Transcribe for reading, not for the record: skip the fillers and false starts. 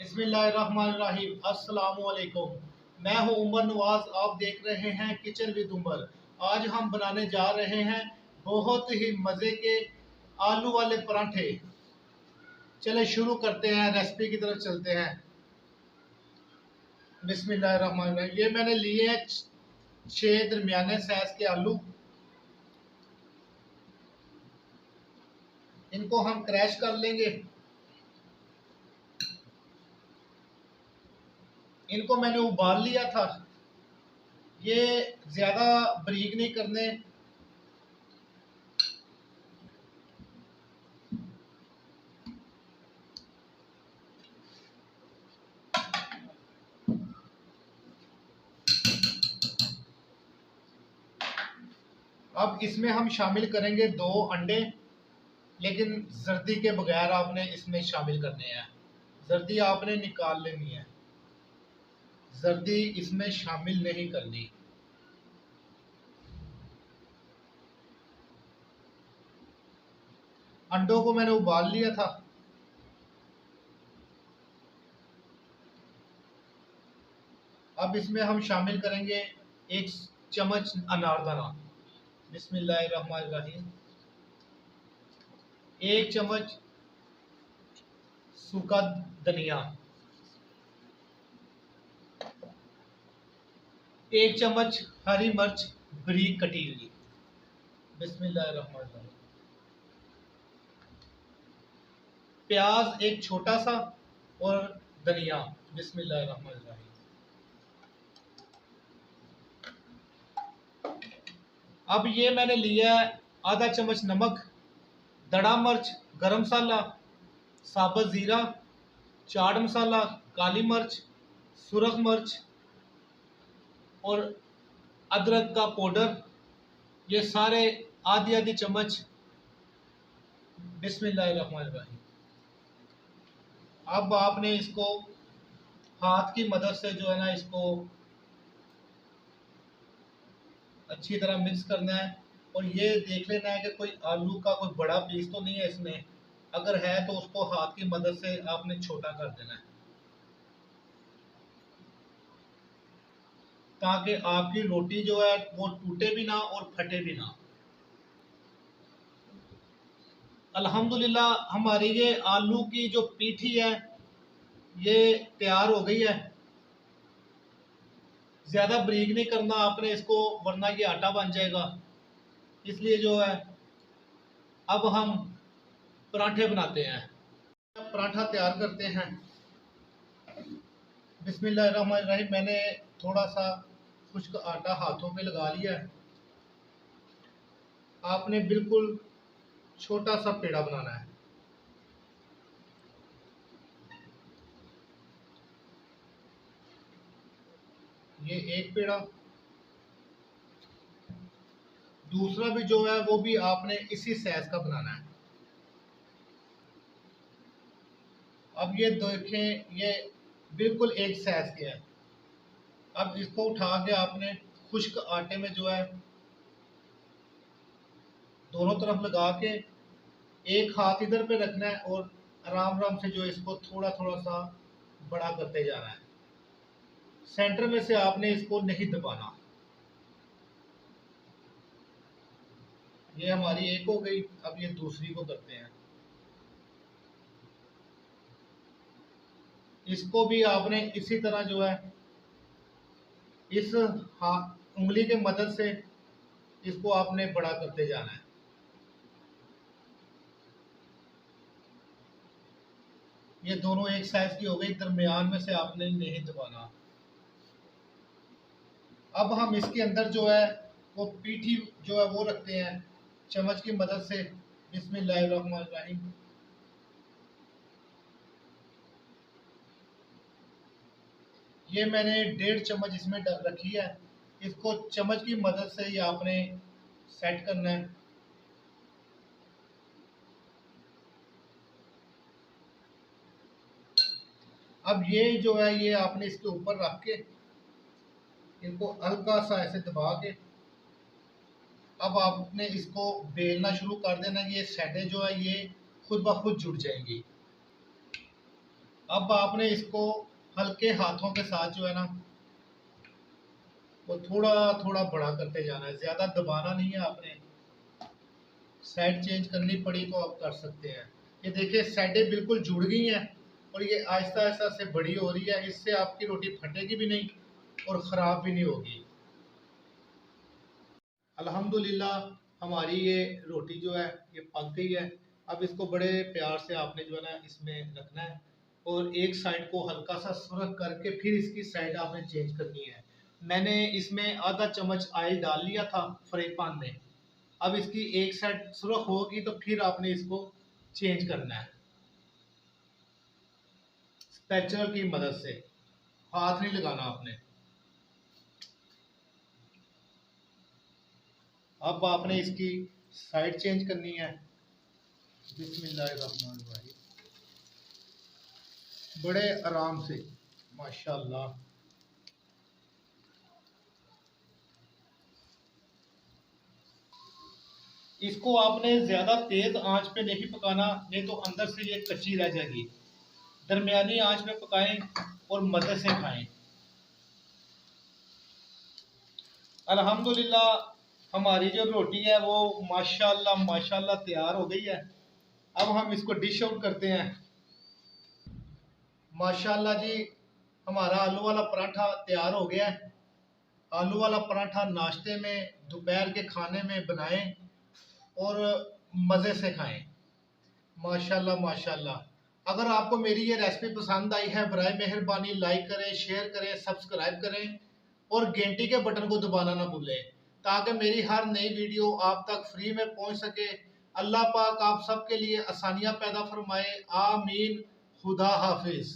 बिस्मिल्लाहिर्रहमानिर्रहीम। अस्सलामुअलैकुम। मैं हूं उमर नवाज। आप देख रहे हैं किचन विद उमर। आज हम बनाने जा रहे हैं बहुत ही मज़े के आलू वाले पराठे। चले शुरू करते हैं, रेसिपी की तरफ चलते हैं। बिस्मिल्लाहिर्रहमानिर्रहीम। ये मैंने लिए हैं 6 दरमियाने साइज के आलू। इनको हम क्रैश कर लेंगे। इनको मैंने उबाल लिया था। ये ज़्यादा बारीक नहीं करने। अब इसमें हम शामिल करेंगे 2 अंडे, लेकिन जर्दी के बगैर आपने इसमें शामिल करने हैं। जर्दी आपने निकाल लेनी है, जर्दी इसमें शामिल नहीं करनी। अंडों को मैंने उबाल लिया था। अब इसमें हम शामिल करेंगे 1 चम्मच अनारदाना। बिस्मिल्लाहिर्रहमानिर्रहीम। 1 चम्मच सूखा धनिया। 1 चम्मच हरी मिर्च बारीक कटी हुई। बिस्मिल्लाहिर्रहमानिर्रहीम। प्याज 1 छोटा सा और धनिया। बिस्मिल्लाहिर्रहमानिर्रहीम। अब ये मैंने लिया है आधा चम्मच नमक, दड़ा मिर्च, गरम मसाला, साबुत ज़ीरा, चाट मसाला, काली मिर्च, सुरख मिर्च और अदरक का पाउडर। ये सारे आधी आधी चम्मच। बिस्मिल्लाहिर्रहमानिर्रहीम। अब आपने इसको हाथ की मदद से जो है ना, इसको अच्छी तरह मिक्स करना है। और ये देख लेना है कि कोई आलू का कोई बड़ा पीस तो नहीं है इसमें। अगर है तो उसको हाथ की मदद से आपने छोटा कर देना है, ताकि आपकी रोटी जो है वो टूटे भी ना और फटे भी ना। अल्हम्दुलिल्लाह हमारी ये आलू की जो पीठी है ये तैयार हो गई है। ज़्यादा बारीक नहीं करना आपने इसको, वरना ये आटा बन जाएगा। इसलिए जो है अब हम पराठे बनाते हैं। पराठा तैयार करते हैं। बिस्मिल्लाहिर्रहमानिर्रहीम। मैंने थोड़ा सा खुश्क आटा हाथों पे लगा लिया है। आपने बिल्कुल छोटा सा पेड़ा बनाना है। ये एक पेड़ा, दूसरा भी जो है वो भी आपने इसी साइज का बनाना है। अब ये देखें, ये बिल्कुल एक साइज के है। अब इसको उठा के आपने खुश्क आटे में जो है दोनों तरफ लगा के एक हाथ इधर पे रखना है और आराम आराम से जो इसको थोड़ा थोड़ा सा बड़ा करते जाना है। सेंटर में से आपने इसको नहीं दबाना। ये हमारी एक हो गई। अब ये दूसरी को करते हैं। इसको भी आपने इसी तरह जो है इस उंगली के मदद से इसको आपने बड़ा करते जाना है। ये दोनों एक साइज की हो गई, दरमियान में से आपने नहीं दबाना। अब हम इसके अंदर जो है वो पीठी जो है वो रखते हैं चम्मच की मदद से। बिस्मिल्लाहिर्रहमानिर्रहीम। ये मैंने 1.5 चम्मच इसमें रखी है। इसको चम्मच की मदद से ये आपने सेट करना है। अब ये जो है ये आपने इसके ऊपर रख के इनको हल्का सा ऐसे दबा के अब आपने इसको बेलना शुरू कर देना। ये सैडे जो है ये खुद ब खुद जुड़ जाएंगी। अब आपने इसको हल्के हाथों के साथ जो है ना वो थोड़ा थोड़ा बड़ा करते जाना है, ज़्यादा दबाना नहीं है आपने। साइड चेंज करनी पड़ी तो आप कर सकते हैं। ये देखिए साइडें बिल्कुल जुड़ गई हैं और ये आहिस्ता आहिस्ता से बड़ी हो रही है। इससे आपकी रोटी फटेगी भी नहीं और ख़राब भी नहीं होगी। अल्हम्दुलिल्लाह हमारी ये रोटी जो है ये पक गई है। अब इसको बड़े प्यार से आपने जो है ना इसमें रखना है और एक साइड को हल्का सा सुरख करके फिर इसकी साइड आपने चेंज करनी है। मैंने इसमें आधा चम्मच ऑयल डाल लिया था फ्राई पैन में। अब इसकी एक साइड सुरख होगी तो फिर आपने इसको चेंज करना है स्पैचुलर की मदद से, हाथ नहीं लगाना आपने। अब आपने इसकी साइड चेंज करनी है। बिस्मिल्लाहिर्रहमानिर्रहीम, बड़े आराम से, माशाल्लाह। इसको आपने ज़्यादा तेज़ आंच पे नहीं पकाना, नहीं तो अंदर से ये कच्ची रह जाएगी। दरमियानी आंच पे पकाएं और मज़े से खाएं। अल्हम्दुलिल्लाह हमारी जो रोटी है वो माशाल्लाह माशाल्लाह तैयार हो गई है। अब हम इसको डिश आउट करते हैं। माशाल्लाह जी, हमारा आलू वाला पराठा तैयार हो गया है। आलू वाला पराठा नाश्ते में, दोपहर के खाने में बनाएं और मज़े से खाएं। माशाल्लाह माशाल्लाह। अगर आपको मेरी ये रेसिपी पसंद आई है, बराए मेहरबानी लाइक करें, शेयर करें, सब्सक्राइब करें और घंटी के बटन को दबाना ना भूलें ताकि मेरी हर नई वीडियो आप तक फ्री में पहुंच सके। अल्लाह पाक आप सबके लिए आसानियां पैदा फरमाए। आमीन। खुदा हाफिज़।